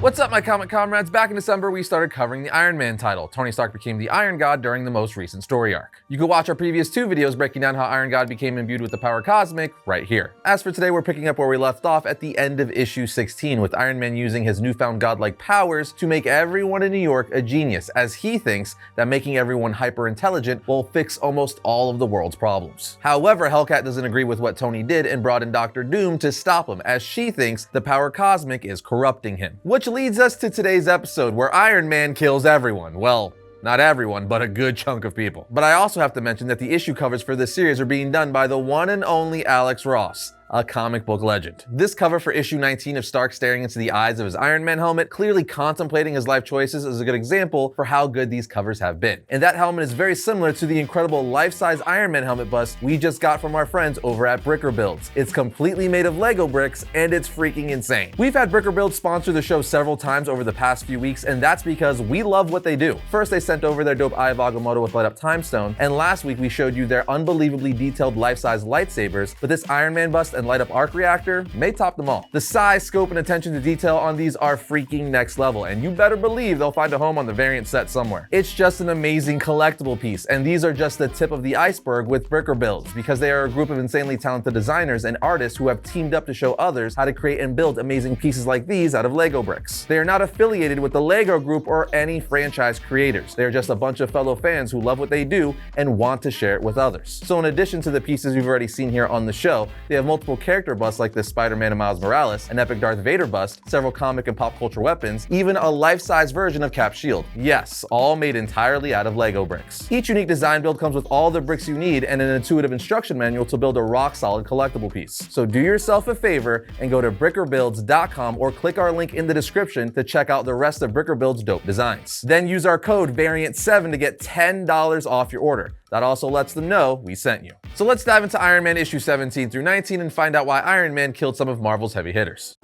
What's up, my comic comrades? Back in December, we started covering the Iron Man title. Tony Stark became the Iron God during the most recent story arc. You can watch our previous 2 videos breaking down how Iron God became imbued with the power cosmic right here. As for today, we're picking up where we left off at the end of issue 16, with Iron Man using his newfound godlike powers to make everyone in New York a genius, as he thinks that making everyone hyper-intelligent will fix almost all of the world's problems. However, Hellcat doesn't agree with what Tony did and brought in Dr. Doom to stop him, as she thinks the power cosmic is corrupting him. Which leads us to today's episode, where Iron Man kills everyone. Well, not everyone, but a good chunk of people. But I also have to mention that the issue covers for this series are being done by the one and only Alex Ross, a comic book legend. This cover for issue 19 of Stark staring into the eyes of his Iron Man helmet, clearly contemplating his life choices, is a good example for how good these covers have been. And that helmet is very similar to the incredible life-size Iron Man helmet bust we just got from our friends over at Bricker Builds. It's completely made of Lego bricks, and it's freaking insane. We've had Bricker Builds sponsor the show several times over the past few weeks, and that's because we love what they do. First, they sent over their dope Eye of Agamotto with light-up time stone, and last week we showed you their unbelievably detailed life-size lightsabers, but this Iron Man bust and light-up arc reactor may top them all. The size, scope, and attention to detail on these are freaking next level, and you better believe they'll find a home on the variant set somewhere. It's just an amazing collectible piece, and these are just the tip of the iceberg with Bricker Builds, because they are a group of insanely talented designers and artists who have teamed up to show others how to create and build amazing pieces like these out of Lego bricks. They are not affiliated with the Lego group or any franchise creators. They are just a bunch of fellow fans who love what they do and want to share it with others. So in addition to the pieces you've already seen here on the show, they have multiple character busts like this Spider-Man and Miles Morales, an epic Darth Vader bust, several comic and pop culture weapons, even a life-size version of Cap's shield. Yes, all made entirely out of Lego bricks. Each unique design build comes with all the bricks you need and an intuitive instruction manual to build a rock-solid collectible piece. So do yourself a favor and go to brickerbuilds.com or click our link in the description to check out the rest of Bricker Builds' dope designs. Then use our code VARIANT7 to get $10 off your order. That also lets them know we sent you. So let's dive into Iron Man issue 17 through 19 and find out why Iron Man killed some of Marvel's heavy hitters.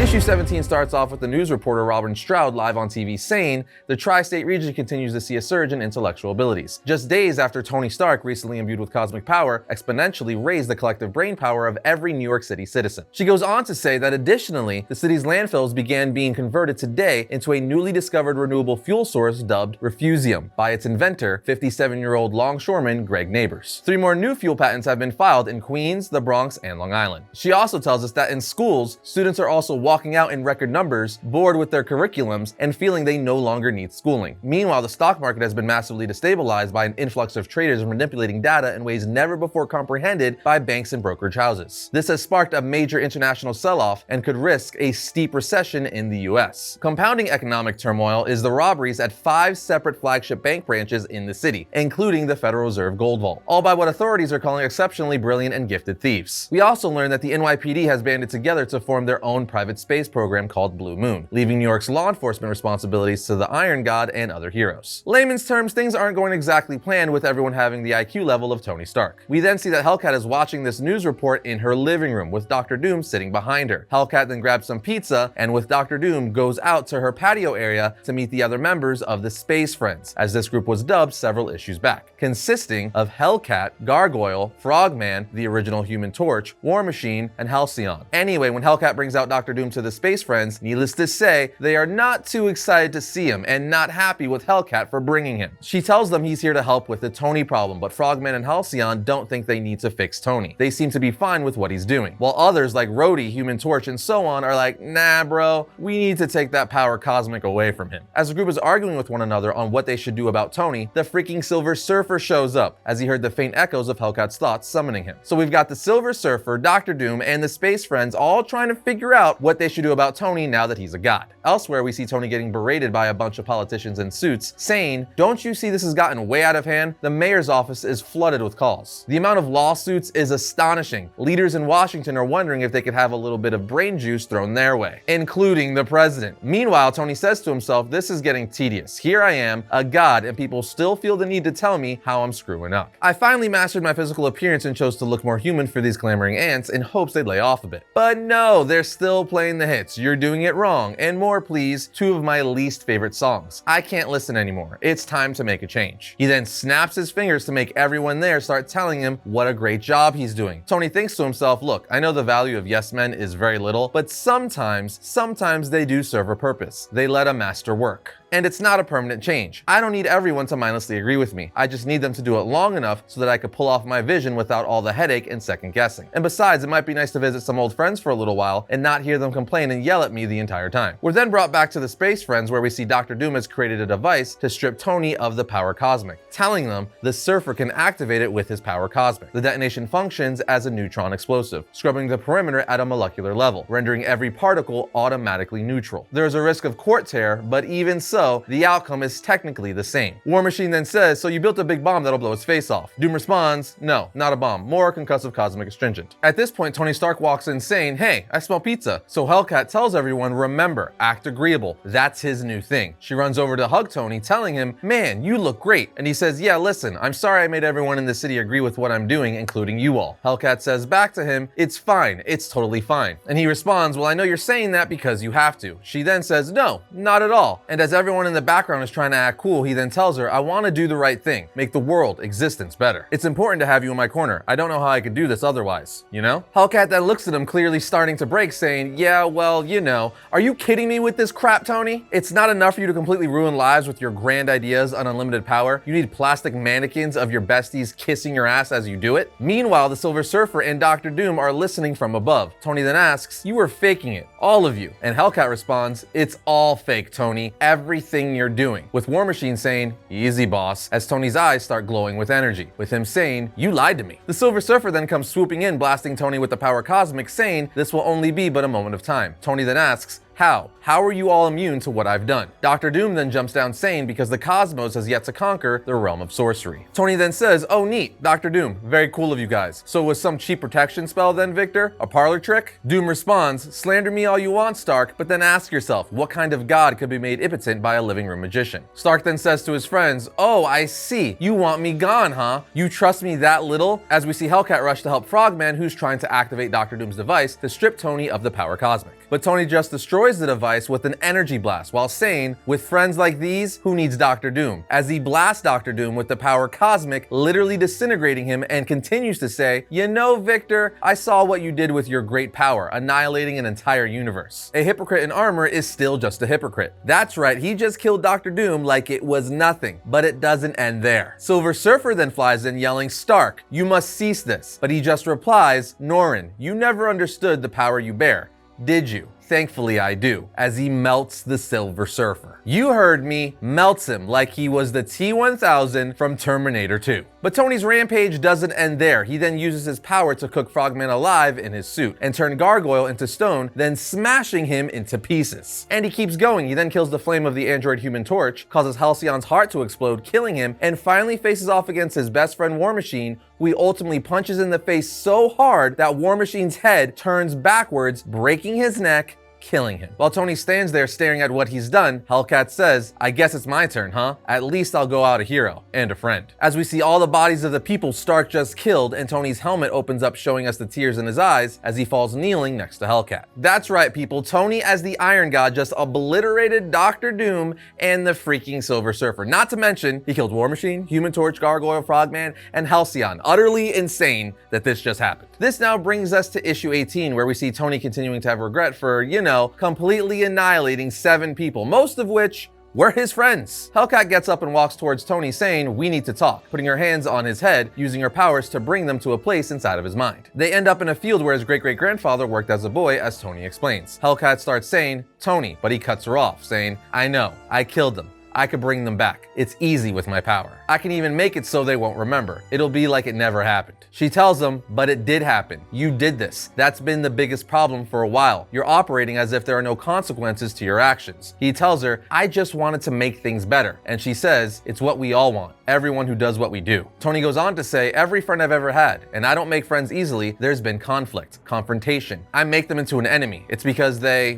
Issue 17 starts off with the news reporter Robin Stroud live on TV saying the tri-state region continues to see a surge in intellectual abilities. Just days after Tony Stark, recently imbued with cosmic power, exponentially raised the collective brain power of every New York City citizen. She goes on to say that additionally, the city's landfills began being converted today into a newly discovered renewable fuel source dubbed Refusium by its inventor, 57-year-old longshoreman Greg Neighbors. 3 more new fuel patents have been filed in Queens, the Bronx, and Long Island. She also tells us that in schools, students are also walking out in record numbers, bored with their curriculums, and feeling they no longer need schooling. Meanwhile, the stock market has been massively destabilized by an influx of traders manipulating data in ways never before comprehended by banks and brokerage houses. This has sparked a major international sell-off and could risk a steep recession in the US. Compounding economic turmoil is the robberies at 5 separate flagship bank branches in the city, including the Federal Reserve Gold Vault, all by what authorities are calling exceptionally brilliant and gifted thieves. We also learned that the NYPD has banded together to form their own private space program called Blue Moon, leaving New York's law enforcement responsibilities to the Iron God and other heroes. Layman's terms, things aren't going exactly planned with everyone having the IQ level of Tony Stark. We then see that Hellcat is watching this news report in her living room with Dr. Doom sitting behind her. Hellcat then grabs some pizza and with Dr. Doom goes out to her patio area to meet the other members of the Space Friends, as this group was dubbed several issues back, consisting of Hellcat, Gargoyle, Frogman, the original Human Torch, War Machine, and Halcyon. Anyway, when Hellcat brings out Dr. Doom to the Space Friends, needless to say, they are not too excited to see him and not happy with Hellcat for bringing him. She tells them he's here to help with the Tony problem, but Frogman and Halcyon don't think they need to fix Tony. They seem to be fine with what he's doing, while others like Rhodey, Human Torch, and so on are like, nah bro, we need to take that power cosmic away from him. As the group is arguing with one another on what they should do about Tony, the freaking Silver Surfer shows up, as he heard the faint echoes of Hellcat's thoughts summoning him. So we've got the Silver Surfer, Dr. Doom, and the Space Friends all trying to figure out what they should do about Tony now that he's a god. Elsewhere, we see Tony getting berated by a bunch of politicians in suits, saying, "Don't you see this has gotten way out of hand? The mayor's office is flooded with calls." The amount of lawsuits is astonishing. Leaders in Washington are wondering if they could have a little bit of brain juice thrown their way, including the president. Meanwhile, Tony says to himself, "This is getting tedious. Here I am, a god, and people still feel the need to tell me how I'm screwing up. I finally mastered my physical appearance and chose to look more human for these clamoring ants in hopes they'd lay off a bit." But no, they're still playing playing the hits, you're doing it wrong, and more please, two of my least favorite songs. I can't listen anymore. It's time to make a change. He then snaps his fingers to make everyone there start telling him what a great job he's doing. Tony thinks to himself, look, I know the value of yes men is very little, but sometimes they do serve a purpose. They let a master work. And it's not a permanent change. I don't need everyone to mindlessly agree with me. I just need them to do it long enough so that I could pull off my vision without all the headache and second guessing. And besides, it might be nice to visit some old friends for a little while and not hear them complain and yell at me the entire time. We're then brought back to the Space Friends where we see Dr. Doom has created a device to strip Tony of the power cosmic, telling them the surfer can activate it with his power cosmic. The detonation functions as a neutron explosive, scrubbing the perimeter at a molecular level, rendering every particle automatically neutral. There is a risk of core tear, but even so, the outcome is technically the same. War Machine then says, so you built a big bomb that'll blow its face off. Doom responds, no, not a bomb, more concussive cosmic astringent. At this point, Tony Stark walks in saying, hey, I smell pizza. So Hellcat tells everyone, remember, act agreeable. That's his new thing. She runs over to hug Tony, telling him, man, you look great. And he says, yeah, listen, I'm sorry I made everyone in the city agree with what I'm doing, including you all. Hellcat says back to him, it's fine, it's totally fine. And he responds, well, I know you're saying that because you have to. She then says, no, not at all. And as everyone in the background is trying to act cool, he then tells her, I want to do the right thing, make the world existence better. It's important to have you in my corner. I don't know how I could do this otherwise, you know? Hellcat then looks at him, clearly starting to break, saying, yeah, well, you know, are you kidding me with this crap, Tony? It's not enough for you to completely ruin lives with your grand ideas on unlimited power. You need plastic mannequins of your besties kissing your ass as you do it. Meanwhile, the Silver Surfer and Dr. Doom are listening from above. Tony then asks, you were faking it, all of you. And Hellcat responds, it's all fake, Tony, everything you're doing. With War Machine saying, easy boss, as Tony's eyes start glowing with energy, with him saying, you lied to me. The Silver Surfer then comes swooping in, blasting Tony with the power cosmic, saying, this will only be but a moment of time. Tony then asks, how? How are you all immune to what I've done? Dr. Doom then jumps down saying because the cosmos has yet to conquer the realm of sorcery. Tony then says, oh neat, Dr. Doom, very cool of you guys. So was some cheap protection spell then, Victor? A parlor trick? Doom responds, slander me all you want, Stark, but then ask yourself, what kind of god could be made impotent by a living room magician? Stark then says to his friends, oh, I see. You want me gone, huh? You trust me that little? As we see Hellcat rush to help Frogman, who's trying to activate Dr. Doom's device to strip Tony of the power cosmic. But Tony just destroys the device with an energy blast while saying, with friends like these, who needs Dr. Doom? As he blasts Dr. Doom with the power cosmic, literally disintegrating him, and continues to say, you know, Victor, I saw what you did with your great power, annihilating an entire universe. A hypocrite in armor is still just a hypocrite. That's right, he just killed Dr. Doom like it was nothing, but it doesn't end there. Silver Surfer then flies in yelling, Stark, you must cease this. But he just replies, Norrin, you never understood the power you bear, did you? Thankfully I do, as he melts the Silver Surfer. You heard me, melts him like he was the T-1000 from Terminator 2. But Tony's rampage doesn't end there. He then uses his power to cook Frogman alive in his suit and turn Gargoyle into stone, then smashing him into pieces. And he keeps going. He then kills the flame of the android Human Torch, causes Halcyon's heart to explode, killing him, and finally faces off against his best friend War Machine, who he ultimately punches in the face so hard that War Machine's head turns backwards, breaking his neck, killing him. While Tony stands there staring at what he's done, Hellcat says, I guess it's my turn, huh? At least I'll go out a hero and a friend. As we see all the bodies of the people Stark just killed, and Tony's helmet opens up, showing us the tears in his eyes as he falls kneeling next to Hellcat. That's right, people, Tony as the Iron God just obliterated Dr. Doom and the freaking Silver Surfer. Not to mention, he killed War Machine, Human Torch, Gargoyle, Frogman, and Halcyon. Utterly insane that this just happened. This now brings us to issue 18, where we see Tony continuing to have regret for, you know, completely annihilating 7 people, most of which were his friends. Hellcat gets up and walks towards Tony saying, we need to talk, putting her hands on his head, using her powers to bring them to a place inside of his mind. They end up in a field where his great-great-grandfather worked as a boy, as Tony explains. Hellcat starts saying, Tony, but he cuts her off, saying, I know, I killed them. I could bring them back. It's easy with my power. I can even make it so they won't remember. It'll be like it never happened. She tells him, but it did happen. You did this. That's been the biggest problem for a while. You're operating as if there are no consequences to your actions. He tells her, I just wanted to make things better. And she says, it's what we all want. Everyone who does what we do. Tony goes on to say, every friend I've ever had, and I don't make friends easily, there's been conflict, confrontation. I make them into an enemy. It's because they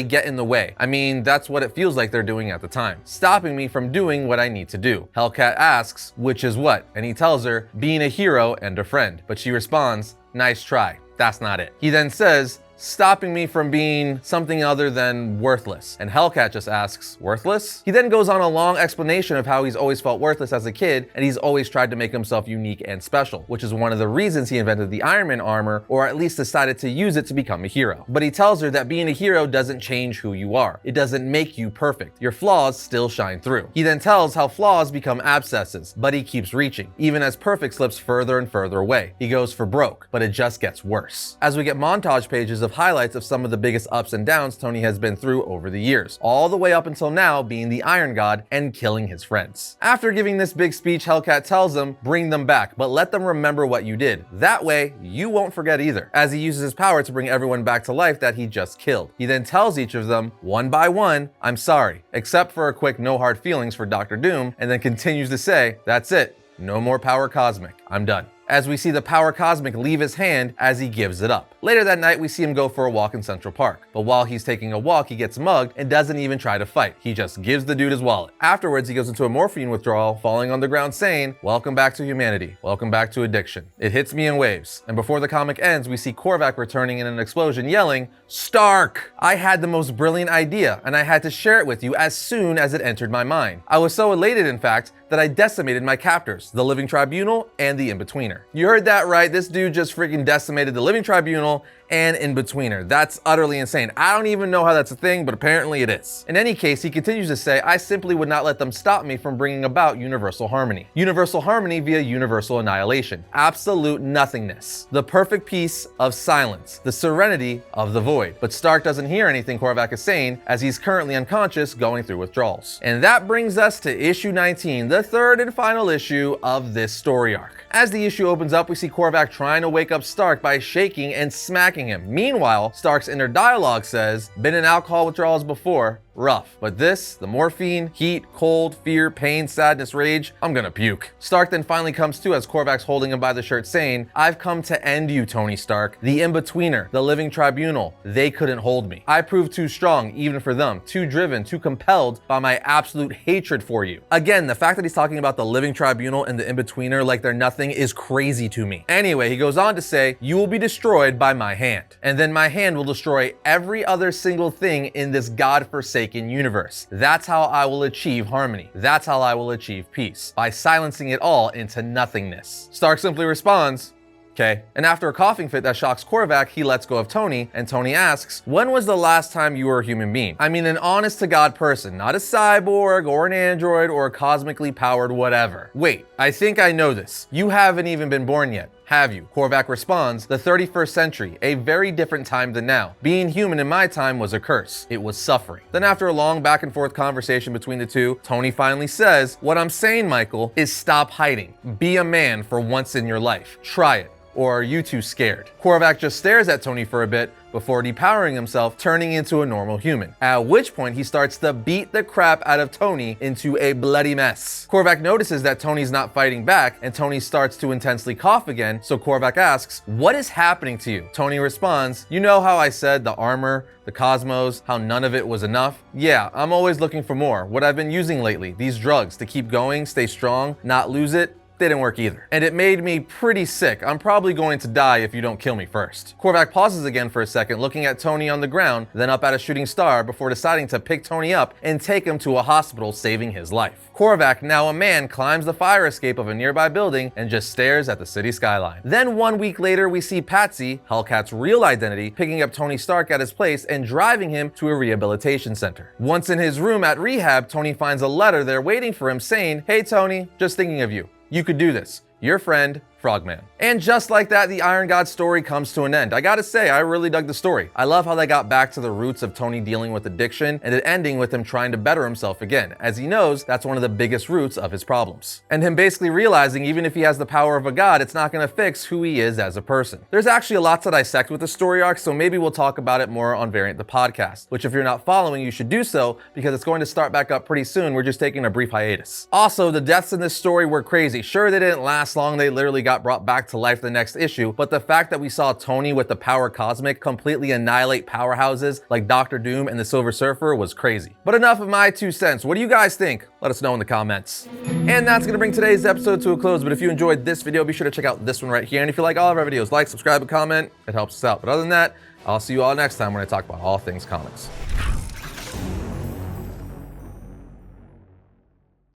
get in the way. I mean, that's what it feels like they're doing at the time, stopping me from doing what I need to do. Hellcat asks, which is what? And he tells her, being a hero and a friend. But she responds, nice try. That's not it. He then says, stopping me from being something other than worthless. And Hellcat just asks, worthless? He then goes on a long explanation of how he's always felt worthless as a kid, and he's always tried to make himself unique and special, which is one of the reasons he invented the Iron Man armor, or at least decided to use it to become a hero. But he tells her that being a hero doesn't change who you are. It doesn't make you perfect. Your flaws still shine through. He then tells how flaws become abscesses, but he keeps reaching, even as perfect slips further and further away. He goes for broke, but it just gets worse. As we get montage pages of highlights of some of the biggest ups and downs Tony has been through over the years, all the way up until now being the Iron God and killing his friends. After giving this big speech, Hellcat tells him, bring them back, but let them remember what you did. That way, you won't forget either, as he uses his power to bring everyone back to life that he just killed. He then tells each of them, one by one, I'm sorry, except for a quick no hard feelings for Dr. Doom, and then continues to say, that's it, no more power cosmic, I'm done. As we see the power cosmic leave his hand as he gives it up. Later that night, we see him go for a walk in Central Park. But while he's taking a walk, he gets mugged and doesn't even try to fight. He just gives the dude his wallet. Afterwards, he goes into a morphine withdrawal, falling on the ground saying, welcome back to humanity. Welcome back to addiction. It hits me in waves. And before the comic ends, we see Korvac returning in an explosion yelling, Stark! I had the most brilliant idea, and I had to share it with you as soon as it entered my mind. I was so elated, in fact, that I decimated my captors, the Living Tribunal and the In-Betweener. You heard that right, this dude just freaking decimated the Living Tribunal and In-Betweener. That's utterly insane. I don't even know how that's a thing, but apparently it is. In any case, he continues to say, I simply would not let them stop me from bringing about universal harmony. Universal harmony via universal annihilation. Absolute nothingness. The perfect peace of silence. The serenity of the void. But Stark doesn't hear anything Korvac is saying, as he's currently unconscious going through withdrawals. And that brings us to issue 19, the third and final issue of this story arc. As the issue opens up, we see Korvac trying to wake up Stark by shaking and smacking him. Meanwhile, Stark's inner dialogue says, been in alcohol withdrawals before, rough. But this, the morphine, heat, cold, fear, pain, sadness, rage, I'm gonna puke. Stark then finally comes to as Korvac's holding him by the shirt saying, I've come to end you, Tony Stark. The In-Betweener, the Living Tribunal, they couldn't hold me. I proved too strong, even for them, too driven, too compelled by my absolute hatred for you. Again, the fact that he's talking about the Living Tribunal and the In-Betweener like they're nothing is crazy to me. Anyway, he goes on to say, you will be destroyed by my hand. And then my hand will destroy every other single thing in this godforsaken universe. That's how I will achieve harmony. That's how I will achieve peace. By silencing it all into nothingness. Stark simply responds, okay. And after a coughing fit that shocks Korvac, he lets go of Tony, and Tony asks, when was the last time you were a human being? I mean, an honest to God person, not a cyborg or an android or a cosmically powered whatever. Wait, I think I know this. You haven't even been born yet, have you? Korvac responds, the 31st century, a very different time than now. Being human in my time was a curse. It was suffering. Then after a long back and forth conversation between the two, Tony finally says, what I'm saying, Michael, is stop hiding. Be a man for once in your life. Try it. Or are you too scared? Korvac just stares at Tony for a bit before depowering himself, turning into a normal human. At which point he starts to beat the crap out of Tony into a bloody mess. Korvac notices that Tony's not fighting back, and Tony starts to intensely cough again, so Korvac asks, what is happening to you? Tony responds, you know how I said the armor, the cosmos, how none of it was enough? Yeah, I'm always looking for more. What I've been using lately, these drugs to keep going, stay strong, not lose it, didn't work either. And it made me pretty sick. I'm probably going to die if you don't kill me first. Korvac pauses again for a second, looking at Tony on the ground, then up at a shooting star before deciding to pick Tony up and take him to a hospital, saving his life. Korvac, now a man, climbs the fire escape of a nearby building and just stares at the city skyline. Then 1 week later, we see Patsy, Hellcat's real identity, picking up Tony Stark at his place and driving him to a rehabilitation center. Once in his room at rehab, Tony finds a letter there waiting for him saying, hey Tony, just thinking of you. You could do this. Your friend, Frogman. And just like that, the Iron God story comes to an end. I gotta say, I really dug the story. I love how they got back to the roots of Tony dealing with addiction and it ending with him trying to better himself again, as he knows that's one of the biggest roots of his problems. And him basically realizing even if he has the power of a god, it's not gonna fix who he is as a person. There's actually a lot to dissect with the story arc, so maybe we'll talk about it more on Variant the Podcast, which if you're not following, you should do so because it's going to start back up pretty soon. We're just taking a brief hiatus. Also, the deaths in this story were crazy. Sure, they didn't last long. They literally got brought back to life the next issue, but the fact that we saw Tony with the power cosmic completely annihilate powerhouses like Dr. Doom and the Silver Surfer was crazy. But enough of my 2 cents. What do you guys think? Let us know in the comments. And that's gonna bring today's episode to a close, but if you enjoyed this video, be sure to check out this one right here. And if you like all of our videos, like, subscribe, and comment. It helps us out. But other than that, I'll see you all next time when I talk about all things comics.